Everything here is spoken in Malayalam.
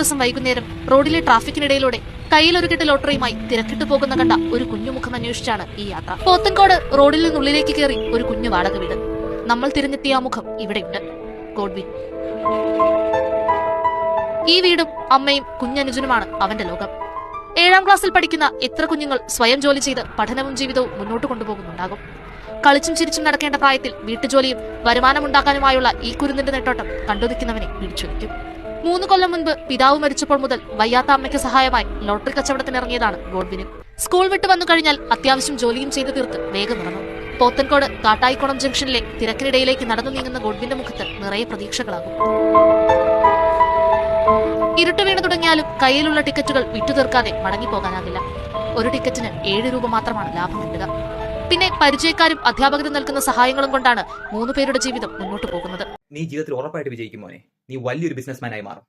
ദിവസം വൈകുന്നേരം റോഡിലെ ട്രാഫിക്കിനിടയിലൂടെ കയ്യിലൊരു കെട്ട് ലോട്ടറിയുമായി തിരക്കിട്ട് പോകുന്ന കണ്ട ഒരു കുഞ്ഞുമുഖം അന്വേഷിച്ചാണ് ഈ യാത്ര. പോത്തൻകോട് റോഡിൽ നിന്നുള്ളിലേക്ക് കയറി ഒരു കുഞ്ഞു വാടക വീട്. നമ്മൾ തിരഞ്ഞെത്തിയ ആ മുഖം ഇവിടെയുണ്ട്. ഗോഡ്വിൻ. ഈ വീടും അമ്മയും കുഞ്ഞനുജനുമാണ് അവന്റെ ലോകം. 7ാം ക്ലാസ്സിൽ പഠിക്കുന്ന എത്ര കുഞ്ഞുങ്ങൾ സ്വയം ജോലി ചെയ്ത് പഠനവും ജീവിതവും മുന്നോട്ട് കൊണ്ടുപോകുന്നുണ്ടാകും. കളിച്ചും ചിരിച്ചും നടക്കേണ്ട പ്രായത്തിൽ വീട്ടുജോലിയും വരുമാനമുണ്ടാക്കാനുമായുള്ള ഈ കുരുന്നിന്റെ നെട്ടോട്ടം കണ്ടുനിൽക്കുന്നവനെ പിടിച്ചുനിൽക്കും. 3 കൊല്ലം മുൻപ് പിതാവ് മരിച്ചപ്പോൾ മുതൽ വയ്യാത്ത അമ്മയ്ക്ക് സഹായമായി ലോട്ടറി കച്ചവടത്തിനിറങ്ങിയതാണ് ഗോഡ്വിന്. സ്കൂൾ വിട്ട് വന്നു കഴിഞ്ഞാൽ അത്യാവശ്യം ജോലിയും ചെയ്തു തീർത്ത് വേഗം ഇറങ്ങും. പോത്തൻകോട് കാട്ടായിക്കുളം ജംഗ്ഷനിലെ തിരക്കിനിടയിലേക്ക് നടന്നു നീങ്ങുന്ന ഗോഡ്വിന്റെ മുഖത്ത് നിറയെ പ്രതീക്ഷകളാകും. ഇരുട്ട് വീണു തുടങ്ങിയാലും കയ്യിലുള്ള ടിക്കറ്റുകൾ വിറ്റുതീർക്കാതെ മടങ്ങിപ്പോകാനാകില്ല. ഒരു ടിക്കറ്റിന് 7 രൂപ മാത്രമാണ് ലാഭം കിട്ടുക. പിന്നെ പരിചയക്കാരും അധ്യാപകരും നൽകുന്ന സഹായങ്ങളും കൊണ്ടാണ് 3 പേരുടെ ജീവിതം മുന്നോട്ട് പോകുന്നത്. നീ ജീവിതത്തിൽ ഉറപ്പായിട്ട് വിജയിക്കും മോനെ. നീ വലിയൊരു ബിസിനസ്മാനായി മാറും.